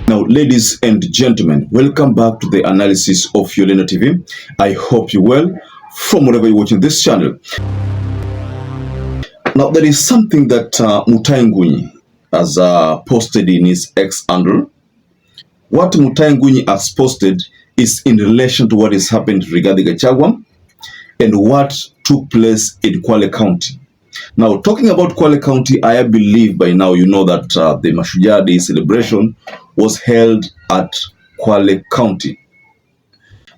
Now, ladies and gentlemen, welcome back to the analysis of YOLENO TV. I hope you're well from wherever you're watching this channel. Now, there is something that Mutahi Ngunyi has posted in his X handle. What Mutahi Ngunyi has posted is in relation to what is happened regarding Gachagua and what took place in KWALE County. Now, talking about KWALE County, I believe by now you know that the Mashujaa Day celebration was held at KWALE County.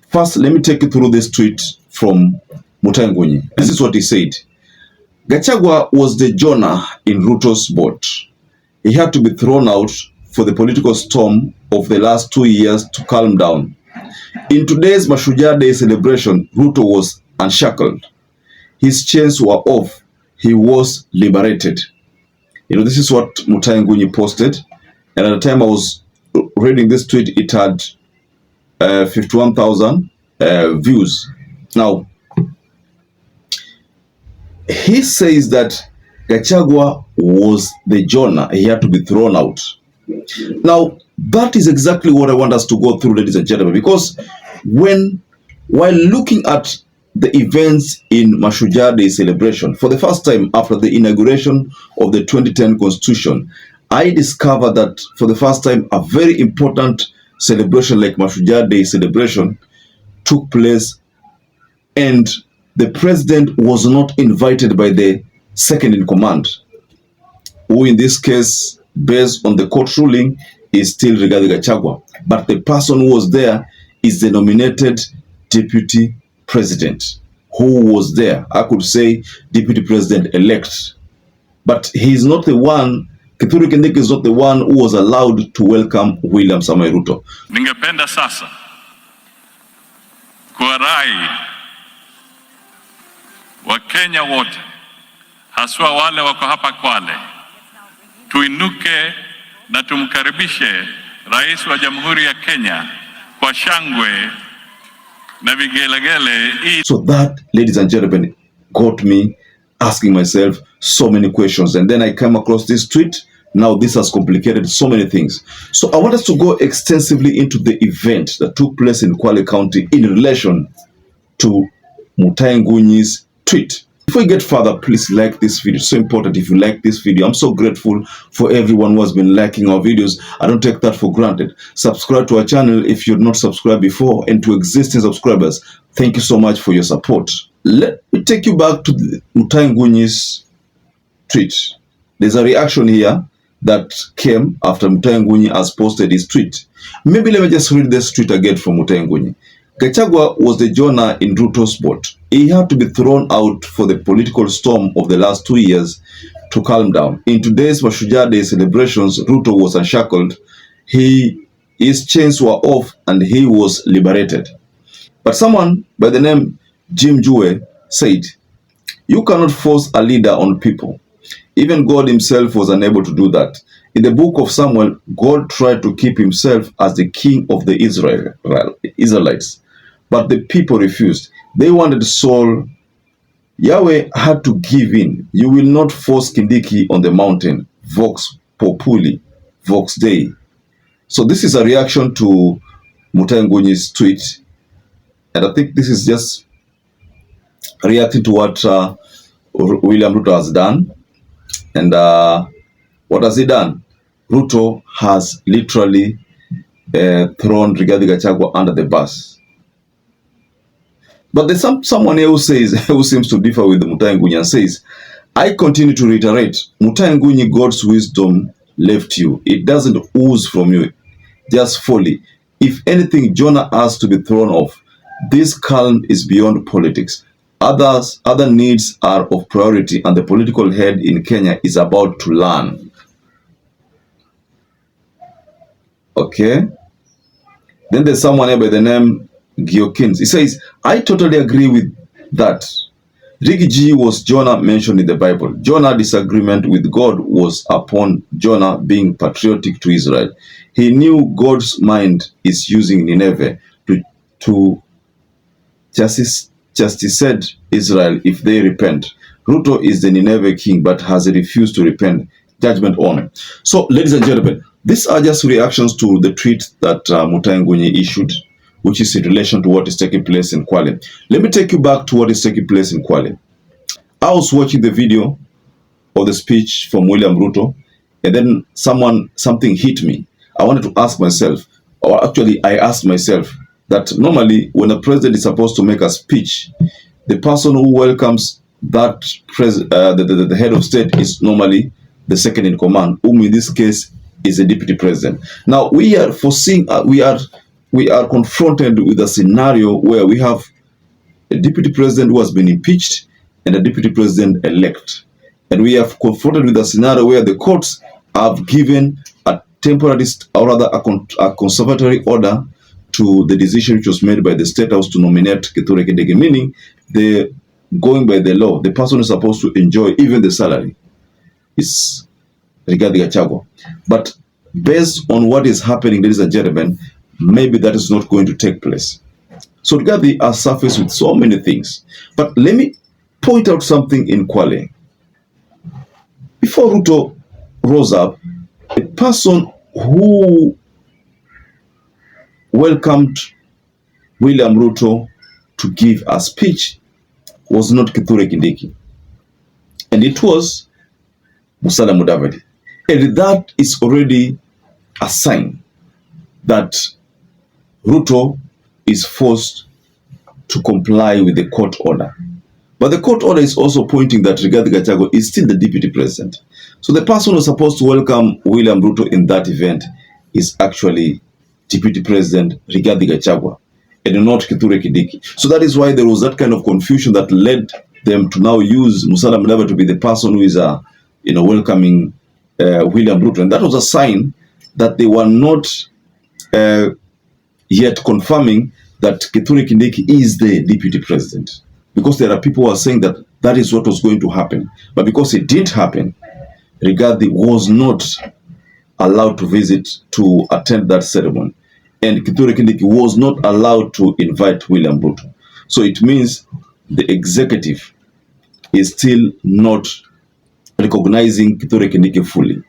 First, let me take you through this tweet from Mutahi Ngunyi. This is what he said. Gachagua was the Jonah in RUTO's boat. He had to be thrown out for the political storm of the last 2 years to calm down. In today's Mashujaa Day celebration, RUTO was unshackled. His chains were off. He was liberated. You know, this is what Mutahi Ngunyi posted. And at the time I was reading this tweet, it had 51,000 views. Now, he says that Gachagua was the Jonah. He had to be thrown out. Now, that is exactly what I want us to go through, ladies and gentlemen, because while looking at the events in Mashujaa Day celebration, for the first time after the inauguration of the 2010 Constitution, I discovered that for the first time a very important celebration like Mashujaa Day celebration took place, and the president was not invited by the second in command, who in this case, based on the court ruling, is still Rigathi Gachagua. But the person who was there is the nominated deputy president who was there. I could say deputy president elect. But he is not the one, Kithure KINDIKI is not the one who was allowed to welcome William Samoei Ruto. Ningependa sasa kuwarai Wakenya wote, haswa wale wako hapa KWALE, tuinuke na tumkaribishe Rais wa Jamhuri ya Kenya kwa shangwe na vigelegele. So that, ladies and gentlemen, got me asking myself so many questions. And then I came across this tweet. Now this has complicated so many things. So I want us to go extensively into the event that took place in KWALE County in relation to Mutahi Ngunyi's tweet. Before we get further, please like this video. It's so important if you like this video. I'm so grateful for everyone who has been liking our videos. I don't take that for granted. Subscribe to our channel if you're not subscribed before, and to existing subscribers, thank you so much for your support. Let me take you back to Mutahi Ngunyi's tweet. There's a reaction here that came after Mutahi Ngunyi has posted his tweet. Maybe let me just read this tweet again from Mutahi Ngunyi. Gachagua was the Jonah in RUTO's boat. He had to be thrown out for the political storm of the last 2 years to calm down. In today's Mashujaa Day celebrations, RUTO was unshackled. His chains were off and he was liberated. But someone by the name Jim Jue said, "You cannot force a leader on people. Even God himself was unable to do that. In the book of Samuel, God tried to keep himself as the king of the Israelites, but the people refused. They wanted Saul. Yahweh had to give in. You will not force Kindiki on the mountain. Vox Populi, Vox Dei." So this is a reaction to Mutahi Ngunyi's tweet. And I think this is just reacting to what William Ruto has done. And what has he done? Ruto has literally thrown Rigathi Gachagua under the bus. But there's someone here who seems to differ with Mutahi Ngunyi and says, "I continue to reiterate, Mutahi Ngunyi, God's wisdom left you. It doesn't ooze from you, just folly. If anything, Jonah has to be thrown off. This calm is beyond politics. Other needs are of priority, and the political head in Kenya is about to learn." Okay. Then there's someone here by the name Giokins. He says, "I totally agree with that. Riggy G was Jonah mentioned in the Bible. Jonah's disagreement with God was upon Jonah being patriotic to Israel. He knew God's mind is using Nineveh to justice Israel if they repent. Ruto is the Nineveh king but has refused to repent. Judgment on him." So, ladies and gentlemen, These are just reactions to the tweet that Mutahi Ngunyi issued, which is in relation to what is taking place in Kwale. Let me take you back to what is taking place in Kwale. I was watching the video of the speech from William Ruto, and then something hit me. I wanted to ask myself, or actually I asked myself, that normally when a president is supposed to make a speech, the person who welcomes that the head of state is normally the second in command, whom in this case is a deputy president. Now we are foreseeing, we are confronted with a scenario where we have a deputy president who has been impeached and a deputy president elect. And we have confronted with a scenario where the courts have given a temporary, or rather a conservatory order to the decision which was made by the State House to nominate Kithure Kindiki, meaning the going by the law, the person is supposed to enjoy even the salary is Rigathi Gachagua. But based on what is happening, ladies and gentlemen, maybe that is not going to take place. So Rigathi has surfaced with so many things. But let me point out something in Kwale. Before Ruto rose up, a person who welcomed William Ruto to give a speech was not Kithure Kindiki, and it was Musalia Mudavadi. And that is already a sign that Ruto is forced to comply with the court order. But the court order is also pointing that Rigathi Gachagua is still the deputy president. So the person who's supposed to welcome William Ruto in that event is actually Deputy President Rigathi Gachagua and not Kithure Kindiki. So that is why there was that kind of confusion that led them to now use Musalia Mudavadi to be the person who is welcoming William Ruto. And that was a sign that they were not yet confirming that Kithure Kindiki is the deputy president. Because there are people who are saying that that is what was going to happen. But because it didn't happen, Rigathi was not allowed to visit, to attend that ceremony. And Kithure Kindiki was not allowed to invite William Ruto. So it means the executive is still not recognizing Kithure Kindiki fully.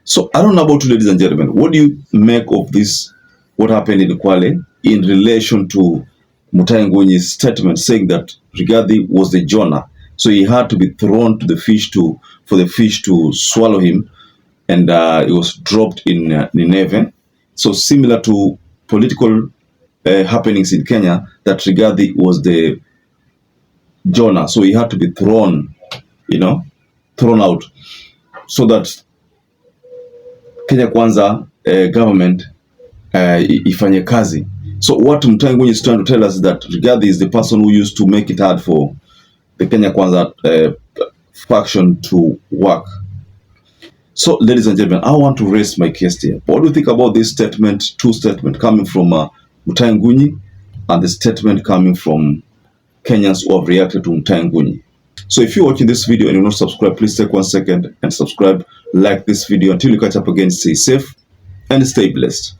So I don't know about you, ladies and gentlemen. What do you make of this, what happened in Kwale, in relation to Mutahi Ngunyi's statement saying that Rigathi was the Jonah, so he had to be thrown to the fish for the fish to swallow him, and he was dropped in Nineveh. So similar to political happenings in Kenya, that Rigathi was the Jonah, so he had to be thrown, thrown out, so that Kenya Kwanza government ifanye kazi. So what Mutahi Ngunyi is trying to tell us is that Rigathi is the person who used to make it hard for the Kenya Kwanza faction to work. So, ladies and gentlemen, I want to raise my case here. What do you think about this statement, two statements coming from Mutahi Ngunyi and the statement coming from Kenyans who have reacted to Mutahi Ngunyi? So if you're watching this video and you're not subscribed, please take 1 second and subscribe, like this video. Until you catch up again, stay safe and stay blessed.